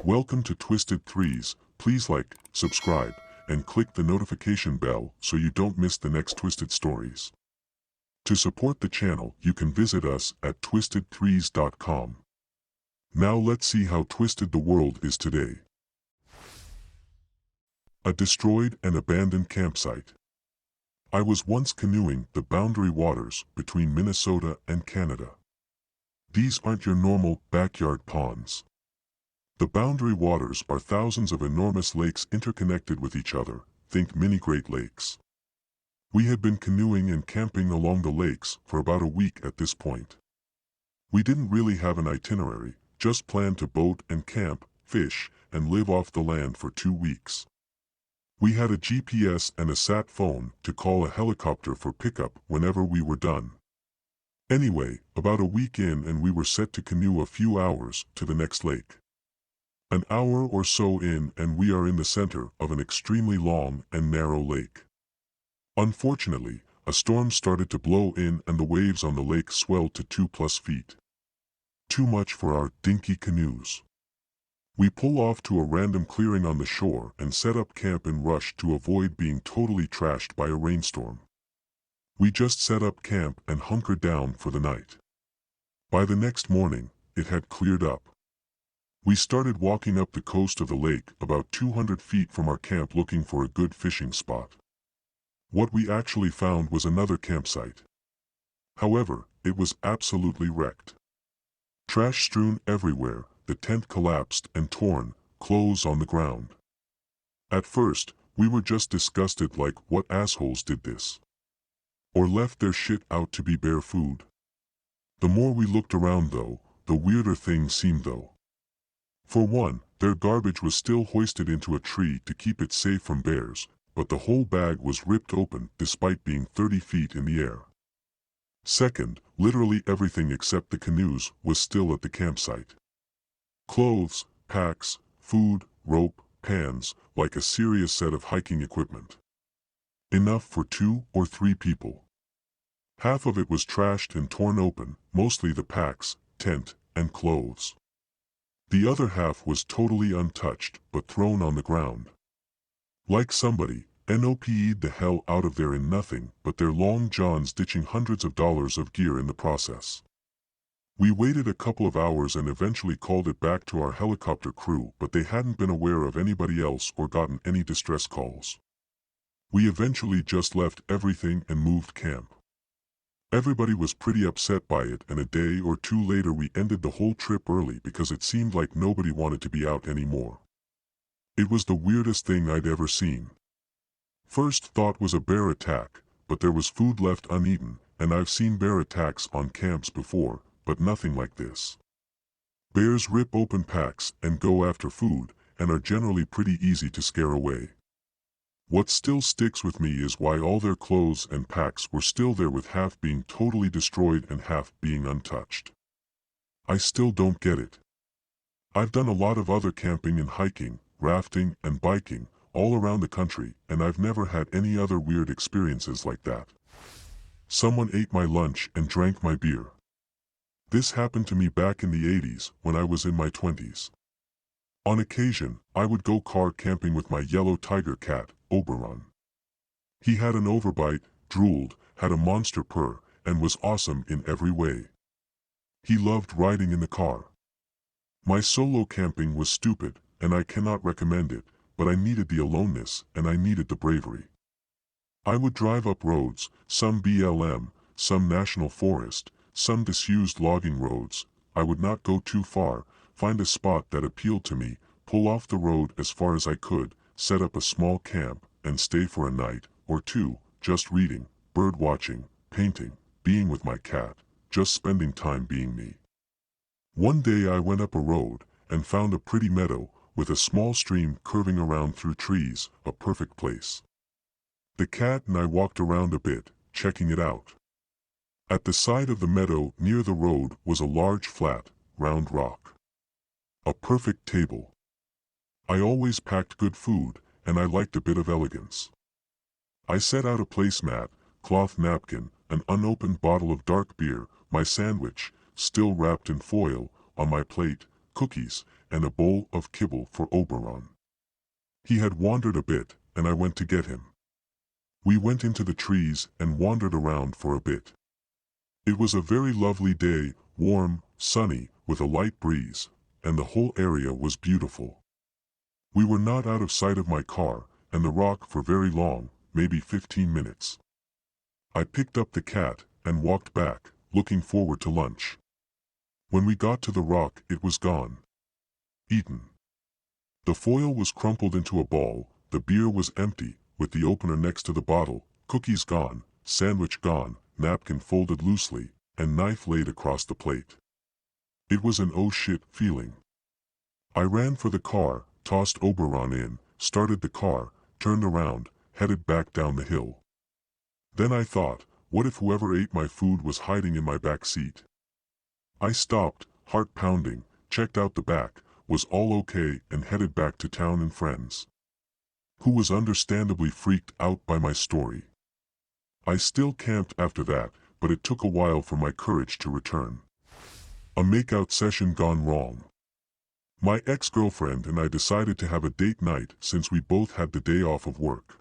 Welcome to Twisted Threes. Please like, subscribe, and click the notification bell so you don't miss the next Twisted Stories. To support the channel, you can visit us at twistedthrees.com. Now let's see how twisted the world is today. A destroyed and abandoned campsite. I was once canoeing the boundary waters between Minnesota and Canada. These aren't your normal backyard ponds. The boundary waters are thousands of enormous lakes interconnected with each other. Think mini Great Lakes. We had been canoeing and camping along the lakes for about a week at this point. We didn't really have an itinerary, just planned to boat and camp, fish, and live off the land for 2 weeks. We had a GPS and a sat phone to call a helicopter for pickup whenever we were done. Anyway, about a week in and we were set to canoe a few hours to the next lake. An hour or so in and we are in the center of an extremely long and narrow lake. Unfortunately, a storm started to blow in and the waves on the lake swelled to 2+ feet. Too much for our dinky canoes. We pull off to a random clearing on the shore and set up camp in rush to avoid being totally trashed by a rainstorm. We just set up camp and hunkered down for the night. By the next morning, it had cleared up. We started walking up the coast of the lake about 200 feet from our camp looking for a good fishing spot. What we actually found was another campsite. However, it was absolutely wrecked. Trash strewn everywhere, the tent collapsed and torn, clothes on the ground. At first, we were just disgusted, like, what assholes did this? Or left their shit out to be bear food. The more we looked around though, the weirder things seemed though. For one, their garbage was still hoisted into a tree to keep it safe from bears, but the whole bag was ripped open despite being 30 feet in the air. Second, literally everything except the canoes was still at the campsite. Clothes, packs, food, rope, pans, like a serious set of hiking equipment. Enough for 2 or 3 people. Half of it was trashed and torn open, mostly the packs, tent, and clothes. The other half was totally untouched, but thrown on the ground. Like somebody NOPE'd the hell out of there in nothing but their long johns, ditching hundreds of dollars of gear in the process. We waited a couple of hours and eventually called it back to our helicopter crew, but they hadn't been aware of anybody else or gotten any distress calls. We eventually just left everything and moved camp. Everybody was pretty upset by it, and a day or 2 later we ended the whole trip early because it seemed like nobody wanted to be out anymore. It was the weirdest thing I'd ever seen. First thought was a bear attack, but there was food left uneaten, and I've seen bear attacks on camps before, but nothing like this. Bears rip open packs and go after food, and are generally pretty easy to scare away. What still sticks with me is why all their clothes and packs were still there, with half being totally destroyed and half being untouched. I still don't get it. I've done a lot of other camping and hiking, rafting and biking, all around the country, and I've never had any other weird experiences like that. Someone ate my lunch and drank my beer. This happened to me back in the 80s when I was in my 20s. On occasion, I would go car camping with my yellow tiger cat, Oberon. He had an overbite, drooled, had a monster purr, and was awesome in every way. He loved riding in the car. My solo camping was stupid, and I cannot recommend it, but I needed the aloneness and I needed the bravery. I would drive up roads, some BLM, some national forest, some disused logging roads. I would not go too far, find a spot that appealed to me, pull off the road as far as I could, set up a small camp, and stay for a night or 2, just reading, bird watching, painting, being with my cat, just spending time being me. One day I went up a road and found a pretty meadow with a small stream curving around through trees, a perfect place. The cat and I walked around a bit, checking it out. At the side of the meadow near the road was a large flat, round rock. A perfect table. I always packed good food, and I liked a bit of elegance. I set out a placemat, cloth napkin, an unopened bottle of dark beer, my sandwich, still wrapped in foil, on my plate, cookies, and a bowl of kibble for Oberon. He had wandered a bit, and I went to get him. We went into the trees and wandered around for a bit. It was a very lovely day, warm, sunny, with a light breeze, and the whole area was beautiful. We were not out of sight of my car and the rock for very long, maybe 15 minutes. I picked up the cat and walked back, looking forward to lunch. When we got to the rock, it was gone. Eaten. The foil was crumpled into a ball, the beer was empty, with the opener next to the bottle, cookies gone, sandwich gone, napkin folded loosely, and knife laid across the plate. It was an oh shit feeling. I ran for the car, tossed Oberon in, started the car, turned around, headed back down the hill. Then I thought, what if whoever ate my food was hiding in my back seat? I stopped, heart pounding, checked out the back, was all okay, and headed back to town and friends, who was understandably freaked out by my story. I still camped after that, but it took a while for my courage to return. A makeout session gone wrong. My ex-girlfriend and I decided to have a date night since we both had the day off of work.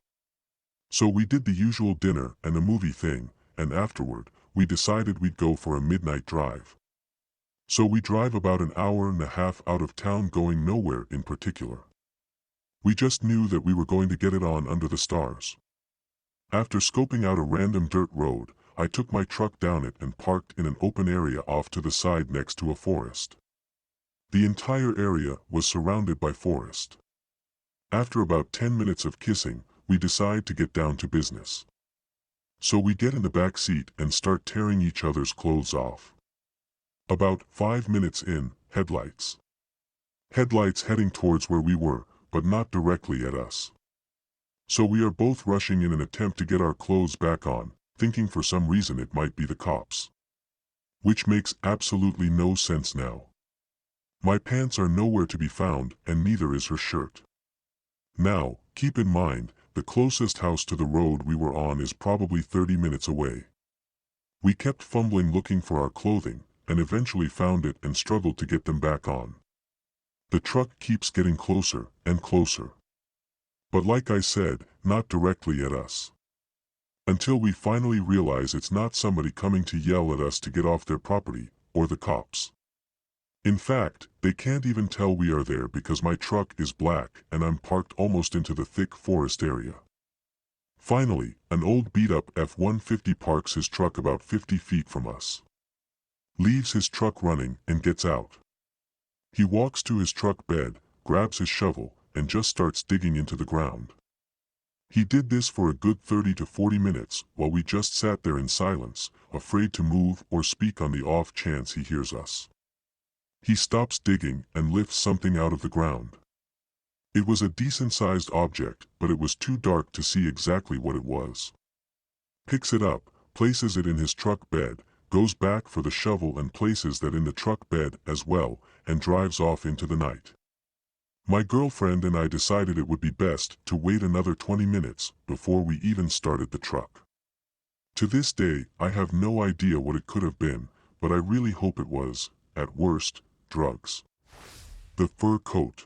So we did the usual dinner and a movie thing, and afterward, we decided we'd go for a midnight drive. So we drive about an hour and a half out of town going nowhere in particular. We just knew that we were going to get it on under the stars. After scoping out a random dirt road, I took my truck down it and parked in an open area off to the side next to a forest. The entire area was surrounded by forest. After about 10 minutes of kissing, we decide to get down to business. So we get in the back seat and start tearing each other's clothes off. About 5 minutes in, headlights. Headlights heading towards where we were, but not directly at us. So we are both rushing in an attempt to get our clothes back on, thinking for some reason it might be the cops. Which makes absolutely no sense now. My pants are nowhere to be found, and neither is her shirt. Now, keep in mind, the closest house to the road we were on is probably 30 minutes away. We kept fumbling looking for our clothing, and eventually found it and struggled to get them back on. The truck keeps getting closer and closer. But like I said, not directly at us. Until we finally realize it's not somebody coming to yell at us to get off their property, or the cops. In fact, they can't even tell we are there because my truck is black and I'm parked almost into the thick forest area. Finally, an old beat-up F-150 parks his truck about 50 feet from us. Leaves his truck running and gets out. He walks to his truck bed, grabs his shovel, and just starts digging into the ground. He did this for a good 30 to 40 minutes while we just sat there in silence, afraid to move or speak on the off chance he hears us. He stops digging and lifts something out of the ground. It was a decent-sized object, but it was too dark to see exactly what it was. Picks it up, places it in his truck bed, goes back for the shovel and places that in the truck bed as well, and drives off into the night. My girlfriend and I decided it would be best to wait another 20 minutes before we even started the truck. To this day, I have no idea what it could have been, but I really hope it was, at worst, drugs. The fur coat.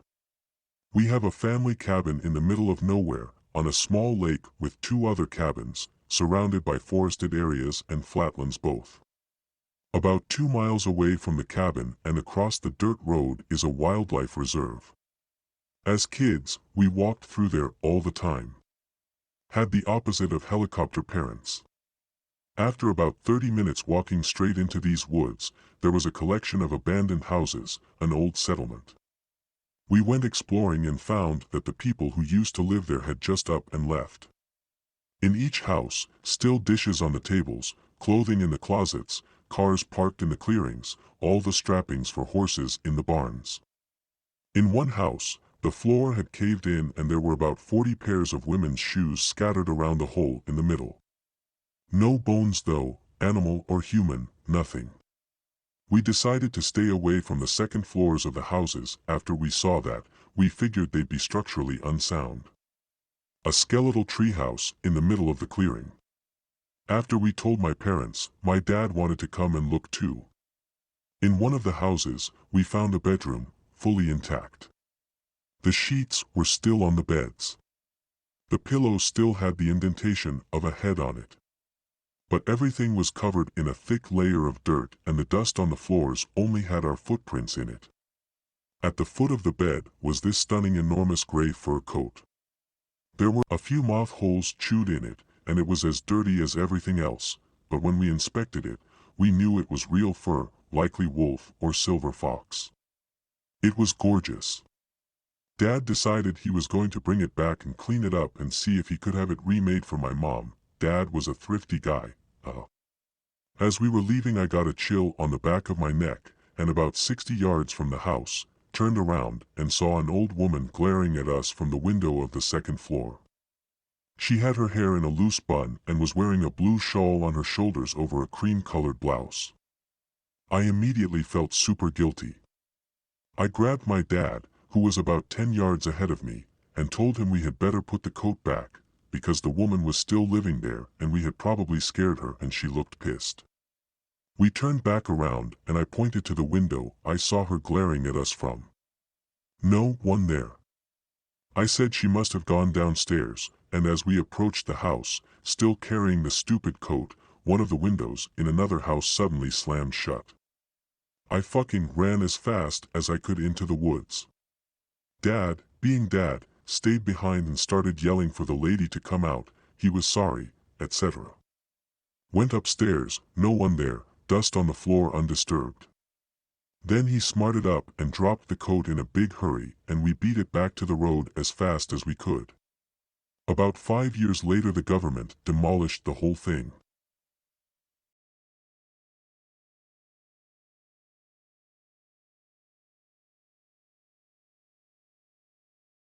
We have a family cabin in the middle of nowhere, on a small lake with 2 other cabins, surrounded by forested areas and flatlands both. About 2 miles away from the cabin and across the dirt road is a wildlife reserve. As kids, we walked through there all the time. Had the opposite of helicopter parents. After about 30 minutes walking straight into these woods, there was a collection of abandoned houses, an old settlement. We went exploring and found that the people who used to live there had just up and left. In each house, still dishes on the tables, clothing in the closets, cars parked in the clearings, all the strappings for horses in the barns. In one house, the floor had caved in and there were about 40 pairs of women's shoes scattered around the hole in the middle. No bones though, animal or human, nothing. We decided to stay away from the second floors of the houses after we saw that, we figured they'd be structurally unsound. A skeletal treehouse in the middle of the clearing. After we told my parents, my dad wanted to come and look too. In one of the houses, we found a bedroom, fully intact. The sheets were still on the beds. The pillow still had the indentation of a head on it. But everything was covered in a thick layer of dirt, and the dust on the floors only had our footprints in it. At the foot of the bed was this stunning enormous gray fur coat. There were a few moth holes chewed in it, and it was as dirty as everything else, but when we inspected it, we knew it was real fur, likely wolf or silver fox. It was gorgeous. Dad decided he was going to bring it back and clean it up and see if he could have it remade for my mom. Dad was a thrifty guy. As we were leaving, I got a chill on the back of my neck, and about 60 yards from the house, turned around and saw an old woman glaring at us from the window of the second floor. She had her hair in a loose bun and was wearing a blue shawl on her shoulders over a cream-colored blouse. I immediately felt super guilty. I grabbed my dad, who was about 10 yards ahead of me, and told him we had better put the coat back, because the woman was still living there and we had probably scared her and she looked pissed. We turned back around and I pointed to the window I saw her glaring at us from. No one there. I said she must have gone downstairs, and as we approached the house, still carrying the stupid coat, one of the windows in another house suddenly slammed shut. I fucking ran as fast as I could into the woods. Dad, being Dad, stayed behind and started yelling for the lady to come out, he was sorry, etc. Went upstairs, no one there, dust on the floor undisturbed. Then he smarted up and dropped the coat in a big hurry, and we beat it back to the road as fast as we could. About 5 years later the government demolished the whole thing.